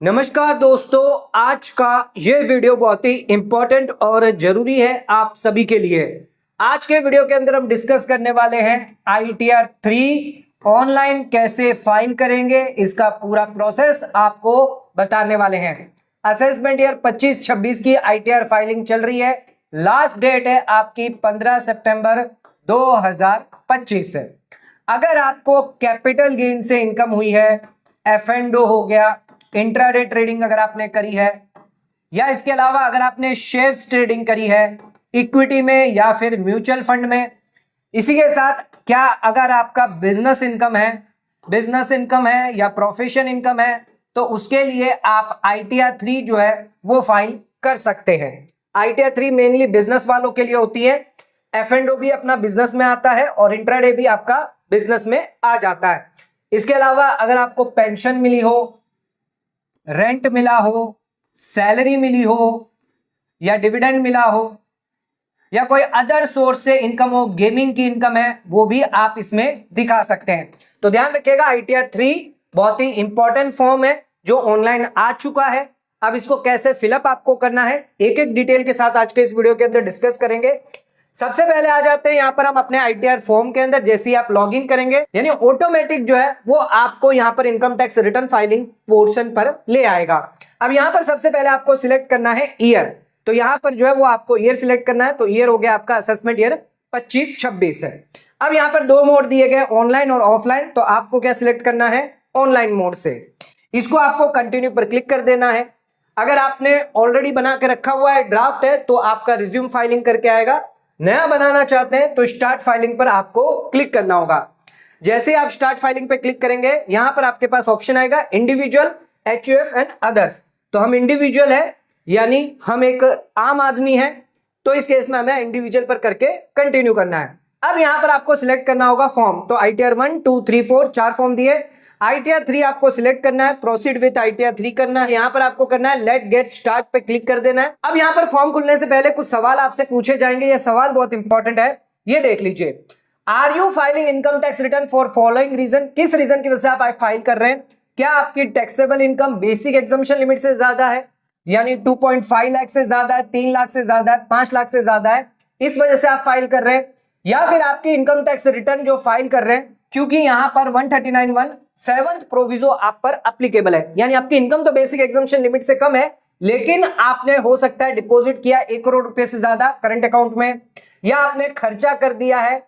नमस्कार दोस्तों, आज का ये वीडियो बहुत ही इंपॉर्टेंट और जरूरी है आप सभी के लिए। आज के वीडियो के अंदर हम डिस्कस करने वाले हैं ITR 3 ऑनलाइन कैसे फाइल करेंगे, इसका पूरा प्रोसेस आपको बताने वाले हैं। असेसमेंट ईयर 25-26 की ITR फाइलिंग चल रही है। लास्ट डेट है आपकी 15 सितंबर 2025 है। अगर आपको कैपिटल गेन से इनकम हुई है, F&O हो गया, इंट्राडे ट्रेडिंग अगर आपने करी है, या इसके अलावा अगर आपने शेयर्स ट्रेडिंग करी है इक्विटी में या फिर म्यूचुअल फंड में, इसी के साथ क्या अगर आपका बिजनेस इनकम है या प्रोफेशन इनकम है, तो उसके लिए आप ITR 3 जो है वो फाइल कर सकते हैं। ITR 3 मेनली बिजनेस वालों के लिए होती है। F&O भी अपना बिजनेस में आता है और इंट्राडे भी आपका बिजनेस में आ जाता है। इसके अलावा अगर आपको पेंशन मिली हो, रेंट मिला हो, सैलरी मिली हो, या डिविडेंड मिला हो, या कोई अदर सोर्स से इनकम हो, गेमिंग की इनकम है, वो भी आप इसमें दिखा सकते हैं। तो ध्यान रखिएगा, ITR 3 बहुत ही इंपॉर्टेंट फॉर्म है जो ऑनलाइन आ चुका है। अब इसको कैसे फिलअप आपको करना है, एक एक डिटेल के साथ आज के इस वीडियो के अंदर डिस्कस करेंगे। सबसे पहले आ जाते हैं यहाँ पर हम अपने ITR फॉर्म के अंदर। जैसे ही आप लॉग इन करेंगे, यानी ऑटोमेटिक जो है वो आपको यहाँ पर income tax return filing portion पर ले आएगा। अब यहाँ पर सबसे पहले आपको सिलेक्ट करना है ईयर। तो यहाँ पर जो है वो आपको ईयर सिलेक्ट करना है। तो ईयर हो गया आपका असेसमेंट ईयर 25-26 है। अब यहाँ पर दो मोड दिए गए, ऑनलाइन और ऑफलाइन। तो आपको क्या सिलेक्ट करना है, ऑनलाइन मोड से। इसको आपको कंटिन्यू पर क्लिक कर देना है। अगर आपने ऑलरेडी बना के रखा हुआ है, ड्राफ्ट है, तो आपका रिज्यूम फाइलिंग करके आएगा। नया बनाना चाहते हैं तो स्टार्ट फाइलिंग पर आपको क्लिक करना होगा। जैसे आप स्टार्ट फाइलिंग पे क्लिक करेंगे, यहां पर आपके पास ऑप्शन आएगा इंडिविजुअल, HUF एंड अदर्स। तो हम इंडिविजुअल है, यानी हम एक आम आदमी है, तो इस केस में हमें इंडिविजुअल पर करके कंटिन्यू करना है। अब यहां पर आपको सिलेक्ट करना होगा फॉर्म। तो ITR 1, 2, 3, 4 4 फॉर्म दिए। ITR 3 आपको सिलेक्ट करना है, प्रोसीड विद ITR 3 करना है। यहाँ पर आपको करना है लेट गेट स्टार्ट पे क्लिक कर देना है। अब यहाँ पर फॉर्म खुलने से पहले कुछ सवाल आपसे पूछे जाएंगे। ये सवाल बहुत इंपॉर्टेंट है, ये देख लीजिए। Are you filing income tax return for following reason? किस रीजन की वजह से आप फाइल कर रहे हैं? क्या आपकी taxable income basic exemption limit से ज्यादा है, यानी 2.5 लाख से ज्यादा है, 3 लाख से ज्यादा है, 5 लाख से ज्यादा है, इस वजह से आप फाइल कर रहे हैं? या फिर आपकी इनकम टैक्स रिटर्न जो फाइल कर रहे हैं, क्योंकि यहां पर 139(1) 7th प्रोविजो आप पर एप्लीकेबल है, यानी आपकी इनकम तो बेसिक एग्जम्पशन लिमिट से कम है, लेकिन आपने हो सकता है डिपॉजिट किया 1 करोड़ रुपए से ज्यादा करंट अकाउंट में, या आपने खर्चा कर दिया है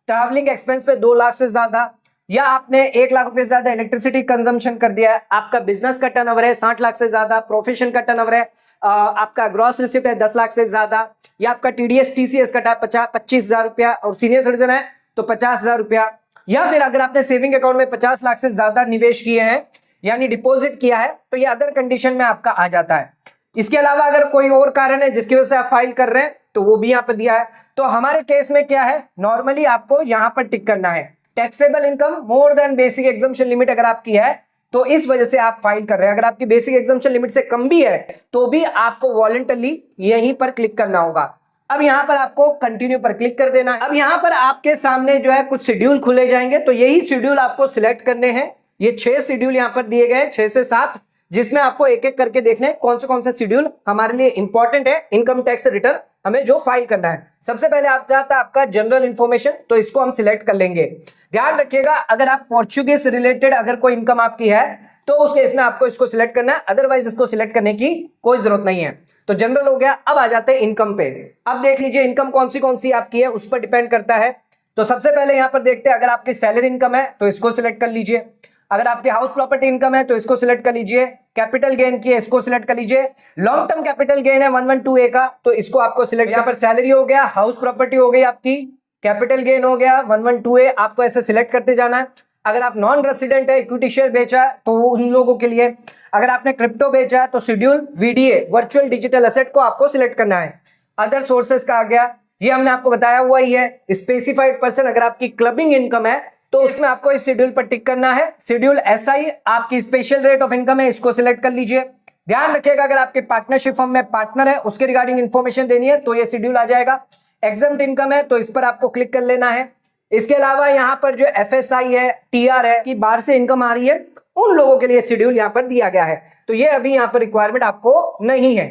ट्रैवलिंग एक्सपेंस पे 2 लाख से ज्यादा, या आपने 1 लाख रुपए से ज्यादा इलेक्ट्रिसिटी कंजम्पशन कर दिया है, आपका बिजनेस का टर्नओवर है 60 लाख से ज्यादा, प्रोफेशन का टर्नओवर है आपका ग्रॉस रिसिप्ट है 10 लाख से ज्यादा, या आपका TDS TCS कटा 25,000 रुपया और सीनियर सिटीजन है तो 50,000 रुपया, या फिर अगर आपने सेविंग अकाउंट में 50 लाख से ज्यादा निवेश किए हैं यानी डिपॉजिट किया है, तो ये अदर कंडीशन में आपका आ जाता है। इसके अलावा अगर कोई और कारण है जिसकी वजह से आप फाइल कर रहे हैं, तो वो भी यहाँ पर दिया है। तो हमारे केस में क्या है, नॉर्मली आपको यहाँ पर टिक करना है taxable income more than basic exemption limit अगर आपकी है, तो इस वजह से आप फाइल कर रहे हैं। अगर आपकी बेसिक एग्जम्पशन लिमिट से कम भी है तो भी आपको वॉलंटरली यहीं पर क्लिक करना होगा। अब यहां पर आपको कंटिन्यू पर क्लिक कर देना है। अब यहां पर आपके सामने जो है कुछ शेड्यूल खुले जाएंगे, तो यही शेड्यूल आपको सिलेक्ट करने हैं। ये 6 शेड्यूल यहां पर दिए गए, 6 से 7, जिसमें आपको एक एक करके देखने कौन से शेड्यूल हमारे लिए इंपॉर्टेंट है इनकम टैक्स रिटर्न हमें जो फाइल करना है। सबसे पहले आप जाता है आपका जनरल इंफॉर्मेशन, तो इसको हम सिलेक्ट कर लेंगे। ध्यान रखिएगा, अगर आप पोर्चुगीज रिलेटेड अगर कोई इनकम आपकी है तो उस केस में आपको इसको सिलेक्ट करना है, अदरवाइज इसको सिलेक्ट करने की कोई जरूरत नहीं है। तो जनरल हो गया। अब आ जाते हैं इनकम पे। अब देख लीजिए इनकम कौन सी आपकी है, उस पर डिपेंड करता है। तो सबसे पहले यहां पर देखते हैं, अगर आपकी सैलरी इनकम है तो इसको सिलेक्ट कर लीजिए, अगर आपकी हाउस प्रॉपर्टी इनकम है तो इसको सिलेक्ट कर लीजिए, कैपिटल गेन की है इसको सिलेक्ट कर लीजिए, लॉन्ग टर्म कैपिटल गेन है 112A का, तो इसको आपको सिलेक्ट, यहां पर सैलरी हो गया, हाउस प्रॉपर्टी हो गई आपकी, कैपिटल गेन हो गया 112A, आपको ऐसे सिलेक्ट करते जाना है। अगर आप नॉन रेसिडेंट है, इक्विटी शेयर बेचा है, तो वो उन लोगों के लिए, अगर आपने क्रिप्टो बेचा है तो schedule VDA virtual digital asset को आपको सिलेक्ट करना है। अदर सोर्सेस का आ गया, ये हमने आपको बताया हुआ ही है। स्पेसिफाइड पर्सन, अगर आपकी क्लबिंग इनकम है तो उसमें आपको इस शेड्यूल पर टिक करना है। शेड्यूल SI आपकी स्पेशल रेट ऑफ इनकम है, इसको सिलेक्ट कर लीजिए। ध्यान रखिएगा, अगर आपके पार्टनरशिप फर्म में पार्टनर है उसके रिगार्डिंग इंफॉर्मेशन देनी है तो ये शेड्यूल आ जाएगा। एग्जम्प्ट इनकम है तो इस पर आपको क्लिक कर लेना है। इसके अलावा यहाँ पर जो FSI है, TR है कि बाहर से इनकम आ रही है उन लोगों के लिए शेड्यूल यहां पर दिया गया है। तो ये अभी यहां पर रिक्वायरमेंट आपको नहीं है।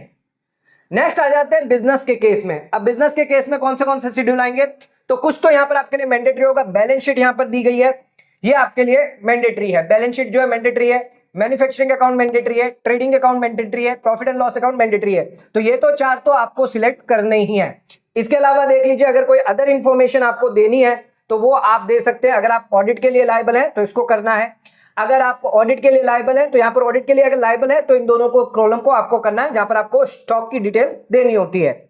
नेक्स्ट आ जाते हैं बिजनेस के केस में। अब बिजनेस के केस में कौन से शेड्यूल आएंगे, तो कुछ तो यहां पर आपके लिए मैंडेटरी होगा। बैलेंस शीट यहां पर दी गई है, ये आपके लिए मैंडेटरी है। बैलेंस शीट जो है मैंडेटरी है, मैन्युफैक्चरिंग अकाउंट मैंडेटरी है, ट्रेडिंग अकाउंट मैंडेटरी है, profit and loss account mandatory है। तो ये तो चार तो आपको सिलेक्ट करने ही है। इसके अलावा देख लीजिए, अगर कोई अदर इंफॉर्मेशन आपको देनी है तो वो आप दे सकते हैं। अगर आप ऑडिट के लिए लायबल है तो इसको करना है। अगर आप ऑडिट के लिए लायबल है तो यहाँ पर ऑडिट के लिए अगर लायबल है तो इन दोनों को कॉलम को आपको करना है, जहां पर आपको स्टॉक की डिटेल देनी होती है।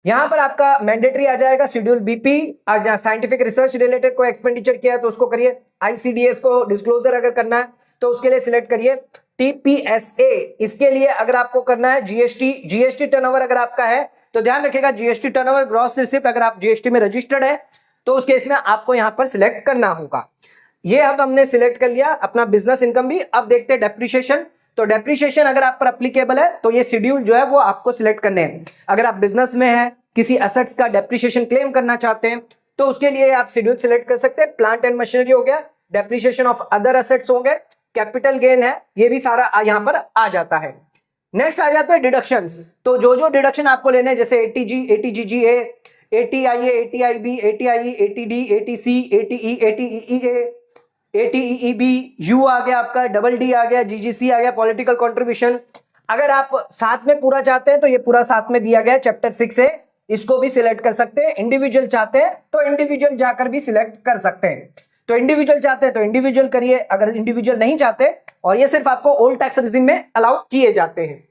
यहां पर आपका मैंडेटरी आ जाएगा शेड्यूल बीपी। आज साइंटिफिक रिसर्च रिलेटेड को एक्सपेंडिचर किया है तो उसको करिए। आईसीडीएस को डिस्क्लोजर अगर करना है तो उसके लिए सिलेक्ट करिए। टीपीएसए, इसके लिए अगर आपको करना है जीएसटी टर्नओवर अगर आपका है तो ध्यान रखिएगा, जीएसटी टर्नओवर ग्रॉस रिसिप्ट अगर आप जीएसटी में रजिस्टर्ड है तो उस केस में आपको यहां पर सिलेक्ट करना होगा। ये अब हमने सिलेक्ट कर लिया अपना बिजनेस इनकम भी। अब देखते हैं डेप्रिसिएशन। तो डेप्रिसिएशन अगर आप पर एप्लीकेबल है तो ये शेड्यूल जो है वो आपको सिलेक्ट करने हैं। अगर आप बिजनेस में है, किसी एसेट्स का डेप्रिसिएशन क्लेम करना चाहते हैं तो उसके लिए आप शेड्यूल सिलेक्ट कर सकते हैं। प्लांट एंड मशीनरी हो गया, डेप्रिसिएशन ऑफ अदर एसेट्स होंगे, कैपिटल गेन है, ये भी सारा यहां पर आ जाता है। नेक्स्ट आ जाता है डिडक्शंस। तो जो डिडक्शन आपको लेने हैं, जैसे ATG, ATGGA, ATIA, ATIB, ATI, ATD, ATC, ATE, ATEA, ATEB, U आ गया आपका, डबल डी आ गया, जीजीसी आ गया, पॉलिटिकल कंट्रीब्यूशन। अगर आप साथ में पूरा चाहते हैं तो ये पूरा साथ में दिया गया चैप्टर 6 है, इसको भी सिलेक्ट कर सकते हैं। इंडिविजुअल चाहते हैं तो इंडिविजुअल जाकर भी सिलेक्ट कर सकते हैं। तो इंडिविजुअल चाहते हैं तो इंडिविजुअल करिए, अगर इंडिविजुअल नहीं चाहते, और ये सिर्फ आपको ओल्ड टैक्स रेजिम में अलाउ किए जाते हैं।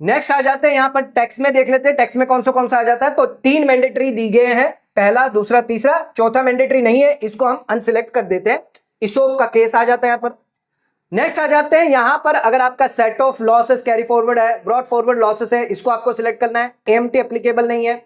नेक्स्ट आ जाते हैं यहां पर टैक्स में, देख लेते हैं टैक्स में कौन सा आ जाता है। तो 3 मैंडेटरी दी गए हैं, पहला, दूसरा, तीसरा। चौथा मैंडेटरी नहीं है, इसको हम अनसिलेक्ट कर देते हैं। इसोप का केस आ जाता है यहां पर। नेक्स्ट आ जाते हैं यहां पर, अगर आपका set of losses carry forward है, ब्रॉड फॉरवर्ड लॉसेस है, इसको आपको सिलेक्ट करना है। एएमटी एप्लीकेबल नहीं है।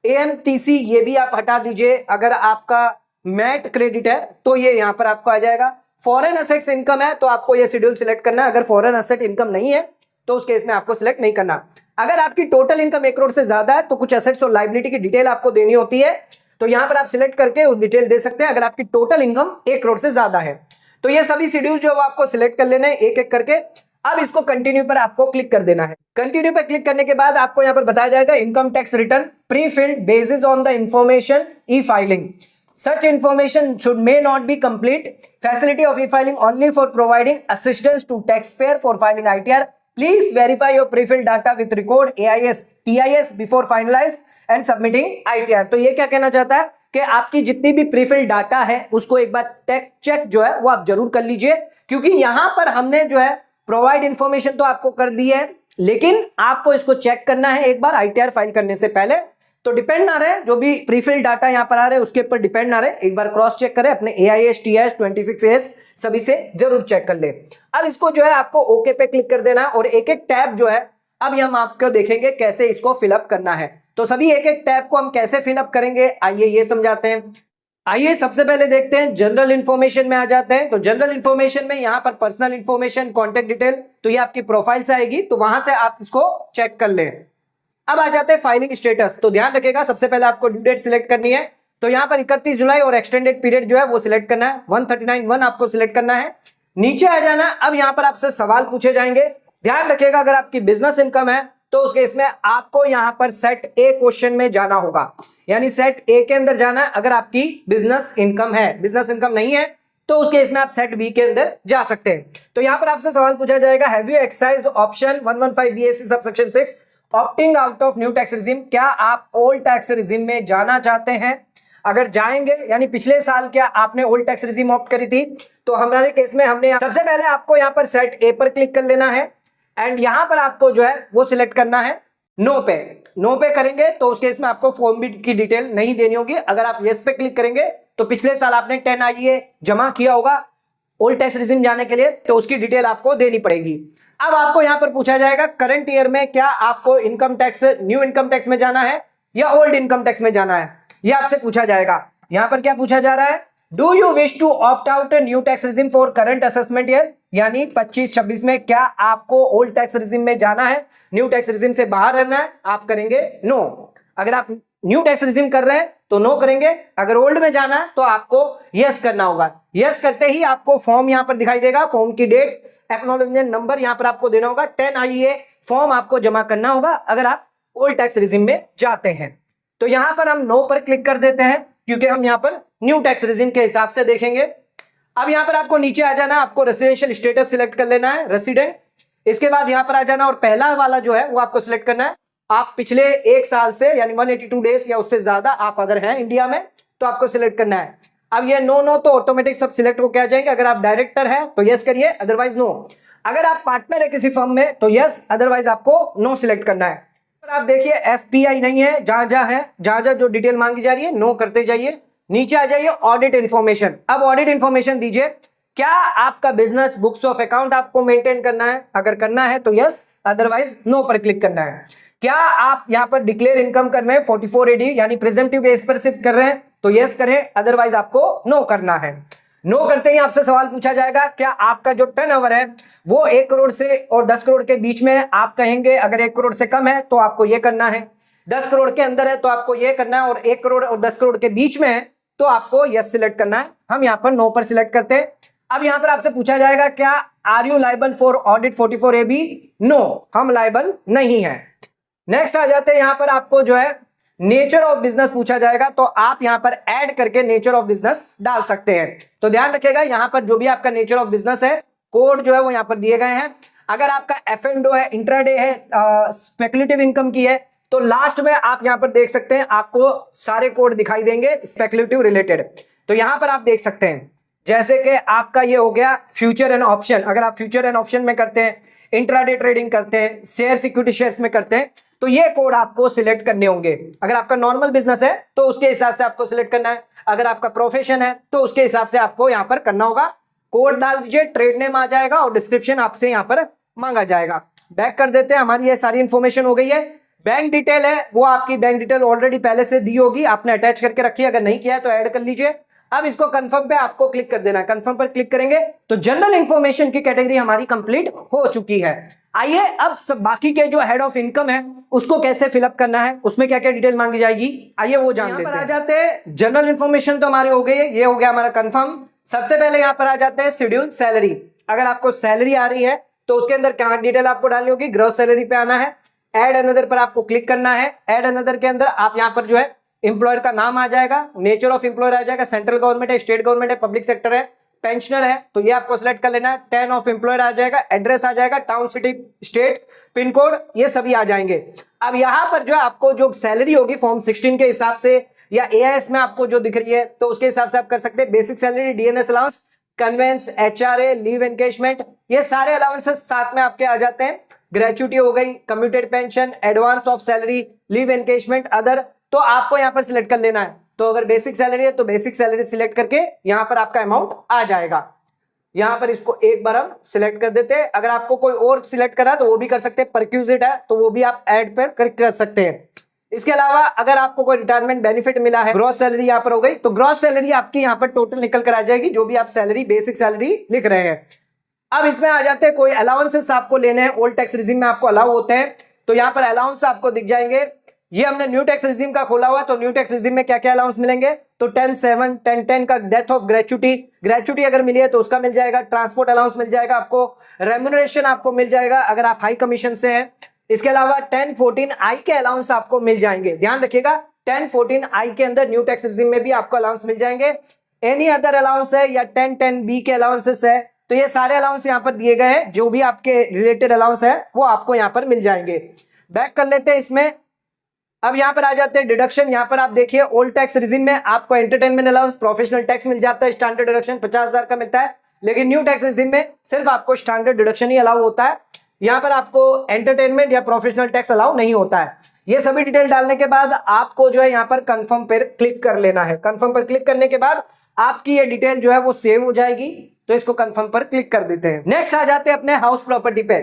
एएमटीसी ये भी आप हटा दीजिए। अगर आपका मैट क्रेडिट है तो ये यहां पर आपको आ जाएगा। फॉरेन एसेट्स इनकम है तो आपको ये शेड्यूल सिलेक्ट करना है। अगर फॉरेन एसेट इनकम नहीं है तो उस केस में आपको सिलेक्ट नहीं करना। अगर आपकी टोटल इनकम 1 करोड़ से ज्यादा है तो कुछ एसेट्स और लायबिलिटी की डिटेल आपको देनी होती है, तो यहां पर आप सिलेक्ट करके उस डिटेल दे सकते हैं। अगर आपकी टोटल इनकम 1 करोड़ से ज्यादा है तो ये सभी शेड्यूल जो आपको सिलेक्ट कर लेना है एक एक करके। अब इसको कंटिन्यू पर आपको क्लिक कर देना है। कंटिन्यू पर क्लिक करने के बाद आपको यहां पर बताया जाएगा income tax return pre filled basis on the information E filing. Such information should may not be complete. Facility of e-filing only for providing assistance to taxpayer for filing ITR. Please verify your pre-filled data with record AIS, TIS before finalize and submitting ITR. तो ये क्या कहना चाहता है कि आपकी जितनी भी pre-filled डाटा है उसको एक बार चेक जो है वो आप जरूर कर लीजिए, क्योंकि यहां पर हमने जो है प्रोवाइड इंफॉर्मेशन तो आपको कर दी है, लेकिन आपको इसको चेक करना है एक बार ITR फाइल करने से पहले। तो डिपेंड ना रहे, जो भी प्रीफिल्ड डाटा यहां पर आ रहे हैं उसके ऊपर डिपेंड ना रहे, एक बार क्रॉस चेक करें अपने AIS, TIS, 26AS सभी से जरूर चेक कर ले। अब इसको जो है आपको ओके पे क्लिक कर देना और एक एक टैब जो है अब हम आपको देखेंगे कैसे इसको फिलअप करना है। तो सभी एक एक टैब को हम कैसे फिलअप करेंगे आइए ये समझाते हैं। आइए सबसे पहले देखते हैं जनरल इंफॉर्मेशन में आ जाते हैं। तो जनरल इंफॉर्मेशन में यहाँ पर पर्सनल इंफॉर्मेशन, कॉन्टेक्ट डिटेल, तो ये आपकी प्रोफाइल से आएगी, तो वहां से आप इसको चेक कर लें। अब आ जाते हैं फाइलिंग स्टेटस। तो ध्यान रखिएगा सबसे पहले आपको ड्यू डेट सिलेक्ट करनी है। तो यहाँ पर 31 जुलाई और एक्सटेंडेड पीरियड जो है वो सिलेक्ट करना है। 139(1) आपको सिलेक्ट करना है। नीचे आ जाना। अब यहाँ पर आपसे सवाल पूछे जाएंगे। ध्यान रखिएगा अगर आपकी बिजनेस इनकम है तो उस केस में आपको यहाँ पर सेट ए क्वेश्चन में जाना होगा, यानी सेट ए के अंदर जाना है अगर आपकी बिजनेस इनकम है। बिजनेस इनकम नहीं है तो उस केस में आप सेट बी के अंदर जा सकते हैं। तो यहाँ पर आपसे सवाल पूछा जाएगा, have you exercised option 115 BAC subsection 6 opting out of new tax regime. क्या आप ओल्ड टैक्स रिजिम में जाना चाहते हैं? अगर जाएंगे, यानी पिछले साल क्या आपने ओल्ड टैक्स रिजिम ऑप्ट करी थी, तो हमारे केस में हमने सबसे पहले आपको यहाँ पर सेट ए पर क्लिक कर लेना है एंड यहाँ पर आपको जो है वो सिलेक्ट करना है नो पे। नो पे करेंगे तो उस केस में आपको फॉर्म बी की डिटेल नहीं देनी होगी। अगर आप यस पे क्लिक करेंगे तो पिछले साल आपने 10 IE जमा किया होगा ओल्ड टैक्स रिजिम जाने के लिए, तो उसकी डिटेल आपको देनी पड़ेगी। अब आपको यहां पर पूछा जाएगा करंट ईयर में क्या आपको income tax, new income tax में जाना है या ओल्ड इनकम टैक्स में जाना है, यह आपसे पूछा जाएगा। यहां पर क्या पूछा जा रहा है, do you wish to opt out new tax regime for current assessment year, यानी 25-26 में क्या आपको ओल्ड टैक्स रिजिम में जाना है, न्यू टैक्स रिजिम से बाहर रहना है, आप करेंगे नो। अगर आप न्यू टैक्स रिजीम कर रहे हैं तो नो करेंगे, अगर ओल्ड में जाना है तो आपको यस करना होगा। यस करते ही आपको फॉर्म यहां पर दिखाई देगा, फॉर्म की डेट, एक्नॉलेजमेंट नंबर यहां पर आपको देना होगा, 10IA फॉर्म आपको जमा करना होगा अगर आप ओल्ड टैक्स रिजीम में जाते हैं। तो यहां पर हम नो पर क्लिक कर देते हैं क्योंकि हम यहां पर न्यू टैक्स रिजीम के हिसाब से देखेंगे। अब यहां पर आपको नीचे आ जाना, आपको रेसिडेंशियल स्टेटस सिलेक्ट कर लेना है, रेसिडेंट। इसके बाद यहां पर आ जाना और पहला वाला जो है वो आपको सिलेक्ट करना है, आप पिछले 1 साल से यानी 182 डेज या उससे ज्यादा आप अगर हैं इंडिया में तो आपको सिलेक्ट करना है। अब ये नो तो ऑटोमेटिक सब सिलेक्ट होकर आ जाएंगे। अगर आप डायरेक्टर है तो यस करिए, अदरवाइज नो। अगर आप पार्टनर है किसी फर्म में तो यस, अदरवाइज आपको नो सिलेक्ट करना है। आप देखिए FPI नहीं है, जहां जो डिटेल मांगी जा रही है नो करते जाइए। नीचे आ जाइए ऑडिट इंफॉर्मेशन। अब ऑडिट इंफॉर्मेशन दीजिए, क्या आपका बिजनेस बुक्स ऑफ अकाउंट आपको मेंटेन करना है, अगर करना है तो यस, अदरवाइज नो पर क्लिक करना है। क्या आप यहां पर डिक्लेयर इनकम कर रहे हैं 44AD यानी प्रेजेंटिव बेस पर सिर्फ कर रहे हैं तो यस करें, अदरवाइज आपको नो करना है। नो करते ही आपसे सवाल पूछा जाएगा, क्या आपका जो टर्नओवर है वो 1 करोड़ से और 10 करोड़ के बीच में है? आप कहेंगे अगर 1 करोड़ से कम है तो आपको ये करना है, 10 करोड़ के अंदर है तो आपको ये करना है, और 1 करोड़ और 10 करोड़ के बीच में है तो आपको यस सिलेक्ट करना है। हम यहाँ पर नो पर सिलेक्ट करते हैं। अब यहाँ पर आपसे पूछा जाएगा, क्या are you liable for audit 44AB? No, हम लाइबल नहीं है। नेक्स्ट आ जाते हैं, यहाँ पर आपको जो है नेचर ऑफ बिजनेस पूछा जाएगा, तो आप यहां पर ऐड करके नेचर ऑफ बिजनेस डाल सकते हैं। तो ध्यान रखिएगा, यहां पर जो भी आपका नेचर ऑफ बिजनेस है, कोड जो है वो यहां पर दिए गए हैं। अगर आपका F&O है, इंट्राडे है, स्पेकुलेटिव इनकम की है, तो लास्ट में आप यहां पर देख सकते हैं, आपको सारे कोड दिखाई देंगे स्पेकुलेटिव रिलेटेड। तो यहां पर आप देख सकते हैं, जैसे कि आपका ये हो गया फ्यूचर एंड ऑप्शन। अगर आप फ्यूचर एंड ऑप्शन में करते हैं, इंट्राडे ट्रेडिंग करते हैं, शेयर सिक्योरिटी शेयर्स में करते हैं, तो ये कोड आपको सिलेक्ट करने होंगे। अगर आपका नॉर्मल बिजनेस है तो उसके हिसाब से आपको सिलेक्ट करना है, अगर आपका प्रोफेशन है तो उसके हिसाब से आपको यहां पर करना होगा। कोड डाल दीजिए, ट्रेड नेम आ जाएगा और डिस्क्रिप्शन आपसे यहां पर मांगा जाएगा। बैक कर देते हैं, हमारी ये सारी इंफॉर्मेशन हो गई है। बैंक डिटेल है, वो आपकी बैंक डिटेल ऑलरेडी पहले से दी होगी, आपने अटैच करके रखी है, अगर नहीं किया है तो ऐड कर लीजिए। अब इसको कंफर्म पे आपको क्लिक कर देना है। कंफर्म पर क्लिक करेंगे तो जनरल इंफॉर्मेशन की कैटेगरी हमारी कंप्लीट हो चुकी है। आइए अब सब बाकी के जो हेड ऑफ इनकम है उसको कैसे फिलअप करना है, उसमें क्या क्या डिटेल मांगी जाएगी, आइए वो जान लेते हैं। यहाँ पर आ जाते हैं, जनरल इंफॉर्मेशन तो हमारे हो गई है, ये हो गया हमारा कंफर्म। सबसे पहले यहाँ पर आ जाते हैं शेड्यूल सैलरी। अगर आपको सैलरी आ रही है तो उसके अंदर क्या डिटेल आपको डालनी होगी, ग्रॉस सैलरी पे आना है, एड अनदर पर आपको क्लिक करना है। एड अनदर के अंदर आप यहाँ पर जो है एम्प्लॉयर का नाम आ जाएगा, नेचर ऑफ एम्प्लॉयर आ जाएगा, सेंट्रल गवर्नमेंट है, स्टेट गवर्नमेंट है, पब्लिक सेक्टर है, पेंशनर है, तो ये आपको सिलेक्ट कर लेना है। 10 ऑफ एम्प्लॉयर आ जाएगा, एड्रेस आ जाएगा, town city state pin code, ये सभी आ जाएंगे। अब यहाँ पर जो है आपको जो सैलरी होगी फॉर्म 16 के हिसाब से या AIS में आपको जो दिख रही है तो उसके हिसाब से आप कर सकते हैं। Basic salary, DNS allowance, conveyance, HRA, leave encashment, ये सारे अलाउंसेस साथ में आपके आ जाते हैं। ग्रेचुटी हो गई, commuted pension, advance of salary, leave encashment, other, तो आपको यहां पर सिलेक्ट कर लेना है। तो अगर बेसिक सैलरी है तो बेसिक सैलरी सिलेक्ट करके यहां पर आपका अमाउंट आ जाएगा। यहां पर इसको एक बार हम सिलेक्ट कर देते हैं। अगर आपको कोई और सिलेक्ट करा तो वो भी कर सकते हैं, परक्यूजिट है तो वो भी आप ऐड पर कर सकते हैं। इसके अलावा अगर आपको कोई रिटायरमेंट बेनिफिट मिला है, ग्रॉस सैलरी यहां पर हो गई, तो ग्रॉस सैलरी आपकी यहां पर टोटल निकल कर आ जाएगी, जो भी आप सैलरी बेसिक सैलरी लिख रहे हैं। अब इसमें आ जाते हैं, कोई अलाउंसेस आपको लेने हैं, ओल्ड टैक्स रिजीम में आपको अलाउ होते हैं, तो यहाँ पर अलाउंस आपको दिख जाएंगे। ये हमने न्यू टैक्स रिजीम का खोला हुआ, तो न्यू टैक्स रिजीम में क्या क्या अलाउंस मिलेंगे, तो 10/7, 10/10 का डेथ ऑफ ग्रेचुटी अगर मिली है तो उसका मिल जाएगा, ट्रांसपोर्ट अलाउंस मिल जाएगा आपको, रेम्यूनरेशन आपको मिल जाएगा अगर आप हाई कमीशन से हैं। इसके अलावा 1014I के अलाउंस आपको मिल जाएंगे। ध्यान रखिएगा 1014I के अंदर न्यू टैक्स रिजीम में भी आपको अलाउंस मिल जाएंगे। एनी अदर अलाउंस है या 1010B के अलाउंसेस है, तो ये सारे अलाउंस यहाँ पर दिए गए हैं, जो भी आपके रिलेटेड अलाउंस है वो आपको यहाँ पर मिल जाएंगे। बैक कर लेते हैं इसमें। अब यहाँ पर आ जाते हैं डिडक्शन। यहाँ पर आप देखिए ओल्ड टैक्स रिजीम में आपको एंटरटेनमेंट अलाउंस, प्रोफेशनल टैक्स मिल जाता है, स्टैंडर्ड डिडक्शन 50,000 का मिलता है, लेकिन न्यू टैक्स रिजीम में सिर्फ आपको स्टैंडर्ड डिडक्शन ही अलाउ होता है। यहाँ पर आपको एंटरटेनमेंट या प्रोफेशनल टैक्स अलाउ नहीं होता है। ये सभी डिटेल डालने के बाद आपको जो है यहाँ पर कंफर्म पर क्लिक कर लेना है। कंफर्म पर क्लिक करने के बाद आपकी ये डिटेल जो है वो सेव हो जाएगी, तो इसको कंफर्म पर क्लिक कर देते हैं। नेक्स्ट आ जाते हैं अपने हाउस प्रॉपर्टी पे।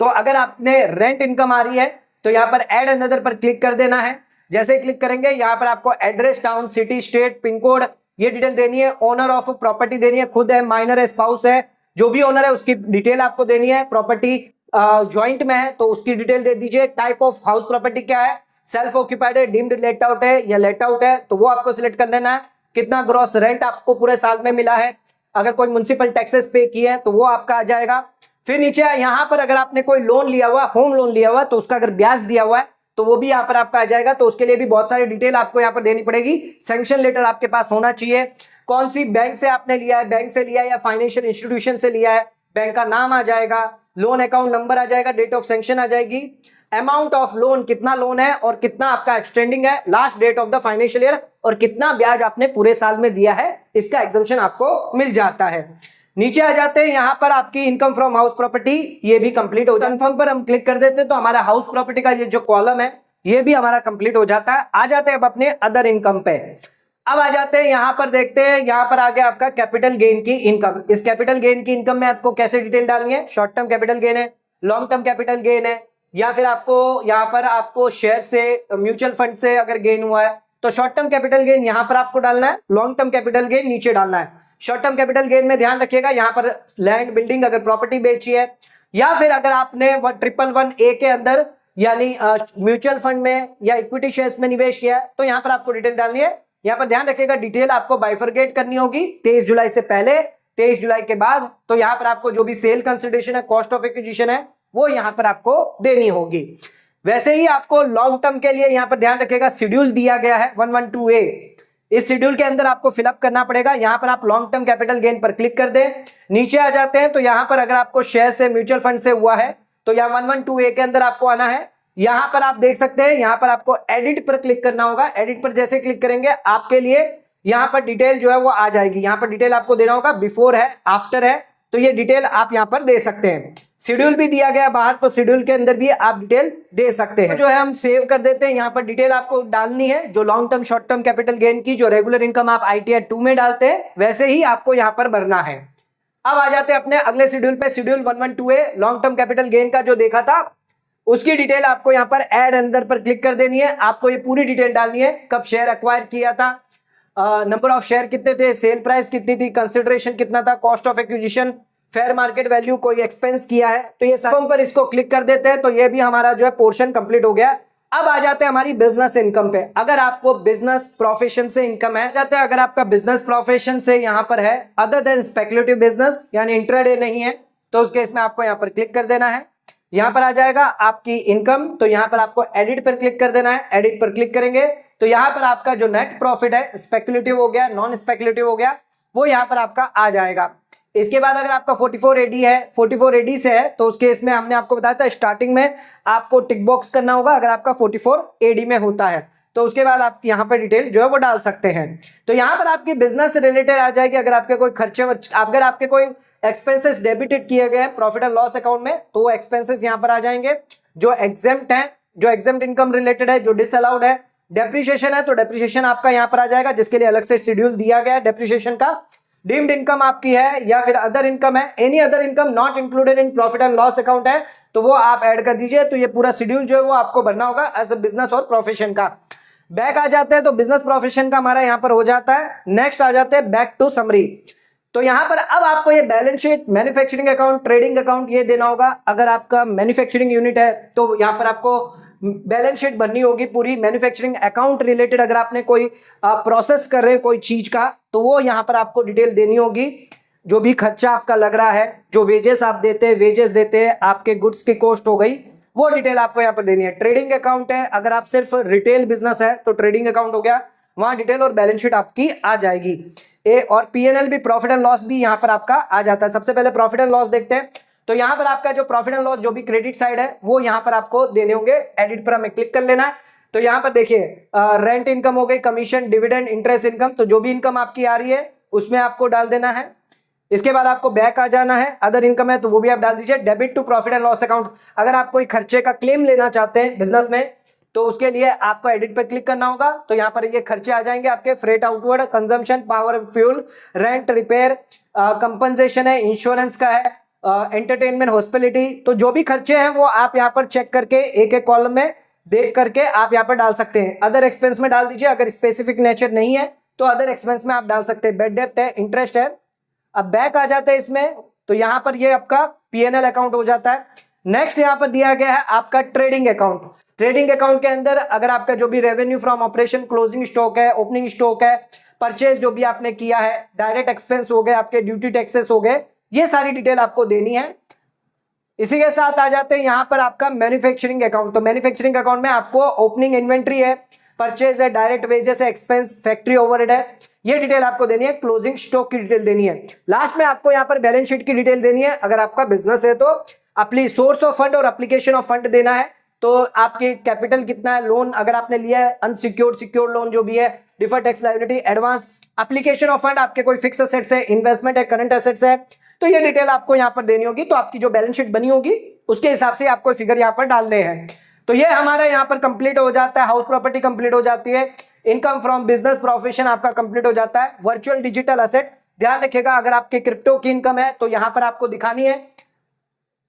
तो अगर आपने रेंट इनकम आ रही है तो यहाँ पर ऐड अनदर पर क्लिक कर देना है। जैसे ही क्लिक करेंगे यहाँ पर आपको address, town, city, state, pin code, ये डिटेल देनी है। ओनर ऑफ प्रॉपर्टी देनी है, खुद है, माइनर है, स्पाउस है, जो भी ओनर है उसकी डिटेल आपको देनी है। प्रॉपर्टी ज्वाइंट में है तो उसकी डिटेल दे दीजिए। टाइप ऑफ हाउस प्रॉपर्टी क्या है, सेल्फ ऑक्यूपाइड है, डीम्ड लेट आउट है या लेट आउट है, तो वो आपको सिलेक्ट कर लेना है। कितना ग्रॉस रेंट आपको पूरे साल में मिला है, अगर कोई म्युनिसिपल टैक्सेस पे किए हैं तो वो आपका आ जाएगा। फिर नीचे यहाँ पर अगर आपने कोई लोन लिया हुआ, होम लोन लिया हुआ, तो उसका अगर ब्याज दिया हुआ है तो वो भी यहाँ पर आपका आ जाएगा। तो उसके लिए भी बहुत सारी डिटेल आपको यहाँ पर देनी पड़ेगी। सैंक्शन लेटर आपके पास होना चाहिए, कौन सी बैंक से आपने लिया है, बैंक से लिया है या फाइनेंशियल इंस्टीट्यूशन से लिया है, बैंक का नाम आ जाएगा, लोन अकाउंट नंबर आ जाएगा, डेट ऑफ सैंक्शन आ जाएगी, अमाउंट ऑफ लोन कितना लोन है और कितना आपका एक्सटेंडिंग है, last date of the financial year और कितना ब्याज आपने पूरे साल में दिया है, इसका एग्जम्पशन आपको मिल जाता है। नीचे आ जाते हैं यहाँ पर आपकी इनकम फ्रॉम हाउस प्रॉपर्टी, ये भी कंप्लीट हो जाता है। कन्फर्म पर हम क्लिक कर देते हैं तो हमारा हाउस प्रॉपर्टी का ये जो कॉलम है ये भी हमारा कंप्लीट हो जाता है। आ जाते हैं अब अपने अदर इनकम पे। अब आ जाते हैं यहाँ पर, देखते हैं यहाँ पर आ गया आपका कैपिटल गेन की इनकम। इस कैपिटल गेन की इनकम में आपको कैसे डिटेल डालनी है, शॉर्ट टर्म कैपिटल गेन है, लॉन्ग टर्म कैपिटल गेन है, या फिर आपको यहाँ पर आपको शेयर से, म्यूचुअल फंड से अगर गेन हुआ है तो शॉर्ट टर्म कैपिटल गेन यहाँ पर आपको डालना है, लॉन्ग टर्म कैपिटल गेन नीचे डालना है। शॉर्ट टर्म कैपिटल गेन में ध्यान रखिएगा यहाँ पर लैंड बिल्डिंग अगर प्रॉपर्टी बेची है, या फिर अगर आपने 111A के अंदर यानी म्यूचुअल फंड में या इक्विटी शेयर्स में निवेश किया है तो यहाँ पर आपको डिटेल डालनी है। यहाँ पर ध्यान रखिएगा डिटेल आपको बाइफरगेट करनी होगी 23 जुलाई से पहले, 23 जुलाई के बाद। तो यहाँ पर आपको जो भी सेल कंसिडरेशन है, कॉस्ट ऑफ एक्विजिशन है, वो यहाँ पर आपको देनी होगी। वैसे ही आपको लॉन्ग टर्म के लिए यहाँ पर ध्यान रखिएगा शेड्यूल दिया गया है 112A, इस शेड्यूल के अंदर आपको फिलअप करना पड़ेगा। यहाँ पर आप लॉन्ग टर्म कैपिटल गेन पर क्लिक कर दें, नीचे आ जाते हैं तो यहाँ पर अगर आपको शेयर से, म्यूचुअल फंड से हुआ है तो यहाँ 112A के अंदर आपको आना है। यहाँ पर आप देख सकते हैं यहाँ पर आपको एडिट पर क्लिक करना होगा। एडिट पर जैसे क्लिक करेंगे आपके लिए यहाँ पर डिटेल जो है वो आ जाएगी। यहाँ पर डिटेल आपको देना होगा, बिफोर है, आफ्टर है, तो ये डिटेल आप यहाँ पर दे सकते हैं। शेड्यूल भी दिया गया बाहर, तो शेड्यूल के अंदर भी आप डिटेल दे सकते हैं। जो है हम सेव कर देते हैं। यहाँ पर डिटेल आपको डालनी है जो long term, short term capital gain की, जो रेगुलर इनकम आप ITR 2 में डालते हैं वैसे ही आपको यहाँ पर भरना है। अब आ जाते हैं अपने अगले शेड्यूल पे, schedule 112A long term capital gain का जो देखा था उसकी डिटेल आपको यहाँ पर ऐड अंदर पर क्लिक कर देनी है। आपको ये पूरी डिटेल डालनी है, कब शेयर एक्वायर किया था, नंबर ऑफ शेयर कितने थे, सेल प्राइस कितनी थी, कंसिडरेशन कितना था, cost of acquisition, fair market value, कोई एक्सपेंस किया है, तो ये सब पर इसको क्लिक कर देते हैं तो ये भी हमारा जो है पोर्शन कंप्लीट हो गया। अब आ जाते हैं हमारी बिजनेस इनकम पे। अगर आपको बिजनेस प्रोफेशन से इनकम है, जाते हैं अगर आपका बिजनेस प्रोफेशन से यहाँ पर है अदर देन स्पेकुलेटिव बिजनेस यानी इंट्राडे नहीं है, तो उस केस में आपको यहाँ पर क्लिक कर देना है। यहाँ पर आ जाएगा आपकी इनकम, तो यहाँ पर आपको एडिट पर क्लिक कर देना है। एडिट पर क्लिक करेंगे तो यहाँ पर आपका जो नेट प्रॉफिट है, स्पेकुलेटिव हो गया, नॉन स्पेकुलेटिव हो गया, वो यहाँ पर आपका आ जाएगा। इसके बाद अगर आपका 44AD है, 44AD से है तो उस केस में हमने आपको बताया था स्टार्टिंग में आपको टिक बॉक्स करना होगा अगर आपका 44AD में होता है, तो उसके बाद आप यहाँ पर डिटेल जो है वो डाल सकते हैं। तो यहाँ पर आपकी बिजनेस से रिलेटेड आ जाएगी। अगर आपके कोई खर्चे, अगर आपके कोई एक्सपेंसेस डेबिटेड किए गए हैं प्रॉफिट एंड लॉस अकाउंट में तो वो एक्सपेंसेस यहाँ पर आ जाएंगे। जो एग्जेम्प्ट है, जो एग्जेम्प्ट इनकम रिलेटेड है, जो डिसअलाउड है, डेप्रिसिएशन है तो डेप्रिसिएशन आपका यहाँ पर आ जाएगा जिसके लिए अलग से शेड्यूल दिया गया है डेप्रिसिएशन का। डीम्ड इनकम आपकी है या फिर अदर इनकम है, any other income not included in profit and loss account है तो वो आप ऐड कर दीजिए। तो ये पूरा शेड्यूल जो है वो आपको भरना होगा एज अ बिजनेस और प्रोफेशन का। बैक आ जाते हैं तो बिजनेस प्रोफेशन का हमारा यहाँ पर हो जाता है। नेक्स्ट आ जाते हैं बैक टू समरी। तो यहाँ पर अब आपको ये balance sheet, manufacturing account, trading account ये देना होगा। अगर आपका मैन्युफैक्चरिंग यूनिट है तो यहाँ पर आपको बैलेंस शीट भरनी होगी पूरी। मैन्युफैक्चरिंग अकाउंट रिलेटेड अगर आपने कोई प्रोसेस कर रहे हैं कोई चीज का तो वो यहाँ पर आपको डिटेल देनी होगी। जो भी खर्चा आपका लग रहा है, जो वेजेस आप देते हैं, वेजेस देते हैं, आपके गुड्स की कॉस्ट हो गई, वो डिटेल आपको यहाँ पर देनी है। ट्रेडिंग अकाउंट है, अगर आप सिर्फ रिटेल बिजनेस है तो ट्रेडिंग अकाउंट हो गया, वहां डिटेल और बैलेंस शीट आपकी आ जाएगी। और P&L भी, प्रॉफिट एंड लॉस भी यहाँ पर आपका आ जाता है। सबसे पहले प्रॉफिट एंड लॉस देखते हैं। तो यहाँ पर आपका जो प्रॉफिट एंड लॉस जो भी क्रेडिट साइड है वो यहाँ पर आपको देने होंगे। एडिट पर हमें क्लिक कर लेना है। तो यहाँ पर देखिए रेंट इनकम हो गई, कमीशन, डिविडेंड, इंटरेस्ट इनकम, तो जो भी इनकम आपकी आ रही है उसमें आपको डाल देना है। इसके बाद आपको बैक आ जाना है, अदर इनकम है तो वो भी आप डाल दीजिए। Debit to profit and loss account, अगर आप कोई खर्चे का क्लेम लेना चाहते हैं बिजनेस में तो उसके लिए आपको एडिट पर क्लिक करना होगा। तो यहाँ पर ये खर्चे आ जाएंगे आपके, freight outward, consumption, power, fuel, rent, repair, compensation है, इंश्योरेंस का है, एंटरटेनमेंट, हॉस्पिटलिटी, तो जो भी खर्चे हैं वो आप यहाँ पर चेक करके एक एक कॉलम में देख करके आप यहाँ पर डाल सकते हैं। अदर एक्सपेंस में डाल दीजिए, अगर स्पेसिफिक नेचर नहीं है तो अदर एक्सपेंस में आप डाल सकते हैं। बेड डेप्ट है, इंटरेस्ट है। अब बैक आ जाते हैं इसमें, तो यहाँ पर ये आपका P&L अकाउंट हो जाता है। नेक्स्ट यहाँ पर दिया गया है आपका ट्रेडिंग अकाउंट। ट्रेडिंग अकाउंट के अंदर अगर आपका जो भी revenue from operation, closing stock है, ओपनिंग स्टॉक है, परचेज जो भी आपने किया है, डायरेक्ट एक्सपेंस हो गए, आपके ड्यूटी टैक्सेस हो गए, ये सारी डिटेल आपको देनी है। इसी के साथ आ जाते हैं यहाँ पर आपका मैन्युफैक्चरिंग अकाउंट। तो मैन्युफैक्चरिंग अकाउंट में आपको ओपनिंग इन्वेंट्री है, परचेज है, डायरेक्ट वेजेस है, एक्सपेंस, फैक्ट्री ओवरहेड है, ये डिटेल आपको देनी है। क्लोजिंग स्टॉक की डिटेल देनी है। लास्ट में आपको यहाँ पर बैलेंस शीट की डिटेल देनी है। अगर आपका बिजनेस है तो अपनी सोर्स ऑफ फंड और एप्लीकेशन ऑफ फंड देना है। तो आपके कैपिटल कितना है, लोन अगर आपने लिया है, अनसिक्योर्ड, सिक्योर्ड लोन जो भी है, deferred tax liability, advance, application of fund, आपके कोई फिक्स एसेट्स है, इन्वेस्टमेंट है, करंट एसेट्स है, तो ये डिटेल आपको यहाँ पर देनी होगी। तो आपकी जो बैलेंस शीट बनी होगी उसके हिसाब से आपको फिगर यहाँ पर डालने हैं। तो ये हमारा यहाँ पर कंप्लीट हो जाता है। हाउस प्रॉपर्टी कंप्लीट हो जाती है, इनकम फ्रॉम बिजनेस प्रोफेशन आपका कंप्लीट हो जाता है। वर्चुअल डिजिटल असेट, ध्यान रखिएगा अगर आपके क्रिप्टो की इनकम है तो यहाँ पर आपको दिखानी है।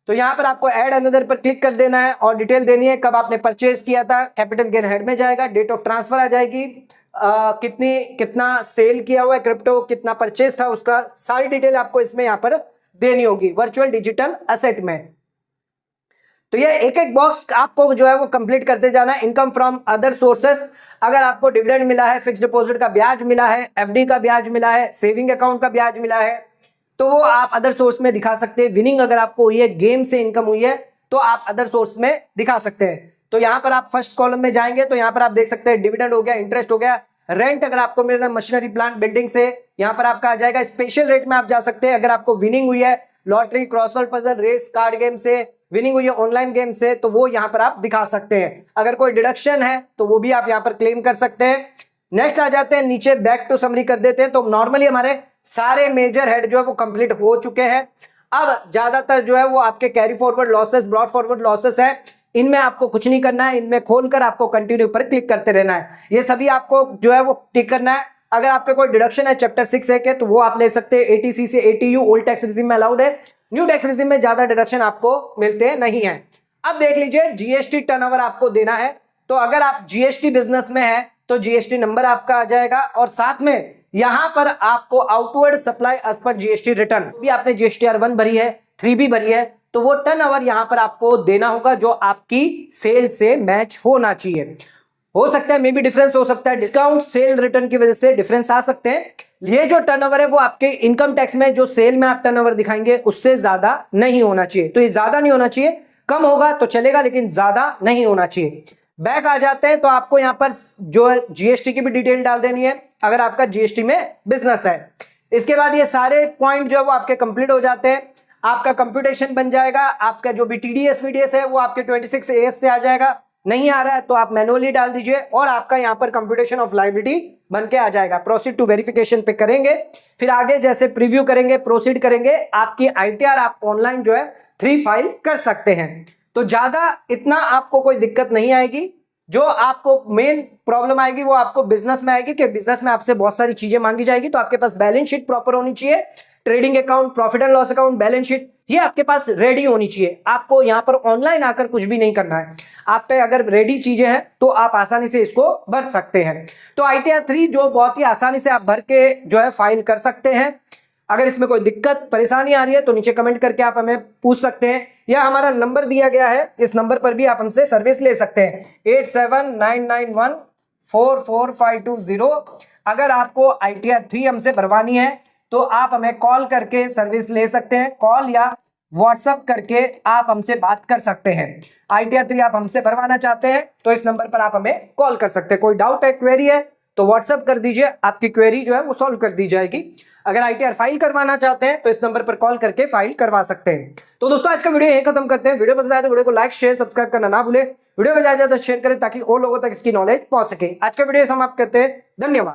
तो यहाँ पर आपको ऐड अनदर पर क्लिक कर देना है और डिटेल देनी है, कब आपने परचेज किया था, कैपिटल गेन हेड में जाएगा, डेट ऑफ ट्रांसफर आ जाएगी, कितना सेल किया हुआ है क्रिप्टो, कितना परचेज था उसका, सारी डिटेल आपको इसमें यहाँ पर देनी होगी वर्चुअल डिजिटल एसेट में। तो ये एक एक बॉक्स आपको जो है वो कंप्लीट करते जाना है। इनकम फ्रॉम अदर सोर्सेस, अगर आपको डिविडेंड मिला है, फिक्स डिपॉजिट का ब्याज मिला है, एफडी का ब्याज मिला है, सेविंग अकाउंट का ब्याज मिला है, तो वो आप अदर सोर्स में दिखा सकते हैं। विनिंग अगर आपको हुई है, गेम से इनकम हुई है, तो आप अदर सोर्स में दिखा सकते हैं। तो यहाँ पर आप फर्स्ट कॉलम में जाएंगे तो यहाँ पर आप देख सकते हैं डिविडेंड हो गया, इंटरेस्ट हो गया, रेंट अगर आपको मिल रहा है मशीनरी प्लांट बिल्डिंग से, यहाँ पर आपका आ जाएगा। स्पेशल रेट में आप जा सकते हैं अगर आपको विनिंग हुई है, lottery, crossword puzzle, race, card game से विनिंग हुई है, ऑनलाइन गेम से, तो वो यहाँ पर आप दिखा सकते हैं। अगर कोई डिडक्शन है तो वो भी आप यहाँ पर क्लेम कर सकते हैं। नेक्स्ट आ जाते हैं नीचे, बैक टू समरी कर देते हैं। तो नॉर्मली हमारे सारे मेजर हेड जो है वो कंप्लीट हो चुके हैं। अब ज्यादातर जो है वो आपके carry forward losses, brought forward losses है, इनमें आपको कुछ नहीं करना है। इनमें खोलकर आपको कंटिन्यू पर क्लिक करते रहना है। ये सभी आपको जो है वो टिक करना है। अगर आपके कोई डिडक्शन है चैप्टर 6 है के, तो वो आप ले सकते हैं। एटीसी से एटीयू ओल्ड टैक्स रिजिम में अलाउड है, न्यू टैक्स रिजिम में ज्यादा डिडक्शन आपको मिलते नहीं है। अब देख लीजिए, जीएसटी टर्नओवर आपको देना है। तो अगर आप जीएसटी बिजनेस में है तो जीएसटी नंबर आपका आ जाएगा, और साथ में यहां पर आपको outward supply as per GST return भी, आपने जीएसटीआर 1 भरी है, 3 भी भरी है, तो वो टर्नओवर यहां पर आपको देना होगा जो आपकी सेल से मैच होना चाहिए। हो सकता है मे बी डिफरेंस हो सकता है, डिस्काउंट सेल रिटर्न की वजह से डिफरेंस आ सकते हैं। ये जो टर्नओवर है वो आपके इनकम टैक्स में जो सेल में आप टर्नओवर दिखाएंगे उससे ज्यादा नहीं होना चाहिए। तो ये ज्यादा नहीं होना चाहिए, कम होगा तो चलेगा लेकिन ज्यादा नहीं होना चाहिए। बैक आ जाते हैं तो आपको यहाँ पर जो जीएसटी की भी डिटेल डाल देनी है अगर आपका जीएसटी में बिजनेस है। इसके बाद ये सारे पॉइंट जो है वो आपके कंप्लीट हो जाते हैं। आपका कंप्यूटेशन बन जाएगा। आपका जो भी टीडीएस वीडीएस है वो आपके 26 एएस से आ जाएगा। नहीं आ रहा है तो आप मैनुअली डाल दीजिए और आपका यहाँ पर कंप्यूटेशन ऑफ लायबिलिटी बन के आ जाएगा। प्रोसीड टू वेरिफिकेशन पे करेंगे, फिर आगे जैसे प्रीव्यू करेंगे, प्रोसीड करेंगे, आपकी आईटीआर आप ऑनलाइन जो है 3 फाइल कर सकते हैं। तो ज्यादा इतना आपको कोई दिक्कत नहीं आएगी। जो आपको मेन प्रॉब्लम आएगी वो आपको बिजनेस में आएगी कि बिजनेस में आपसे बहुत सारी चीजें मांगी जाएगी। तो आपके पास बैलेंस शीट प्रॉपर होनी चाहिए, trading account, profit and loss account, balance sheet, ये आपके पास रेडी होनी चाहिए। आपको यहाँ पर ऑनलाइन आकर कुछ भी नहीं करना है। आप पे अगर रेडी चीजें हैं तो आप आसानी से इसको भर सकते हैं। तो आईटीआर 3 जो बहुत ही आसानी से आप भर के जो है फाइल कर सकते हैं। अगर इसमें कोई दिक्कत परेशानी आ रही है तो नीचे कमेंट करके आप हमें पूछ सकते हैं, या हमारा नंबर दिया गया है, इस नंबर पर भी आप हमसे सर्विस ले सकते हैं 8799144520। अगर आपको आईटीआर 3 हमसे भरवानी है तो आप हमें कॉल करके सर्विस ले सकते हैं। कॉल या व्हाट्सएप करके आप हमसे बात कर सकते हैं। आईटीआर 3 आप हमसे भरवाना चाहते हैं तो इस नंबर पर आप हमें कॉल कर सकते हैं। कोई डाउट है, क्वेरी है तो व्हाट्सएप कर दीजिए, आपकी क्वेरी जो है वो सॉल्व कर दी जाएगी। अगर आईटीआर फाइल करवाना चाहते हैं तो इस नंबर पर कॉल करके फाइल करवा सकते हैं। तो दोस्तों आज का वीडियो यहीं खत्म करते हैं। वीडियो पसंद आए तो वीडियो को लाइक, शेयर, सब्सक्राइब करना ना भूलें। वीडियो को ज्यादा से ज्यादा शेयर करें ताकि और लोगों तक इसकी नॉलेज पहुंच सके। आज का वीडियो समाप्त करते हैं। धन्यवाद।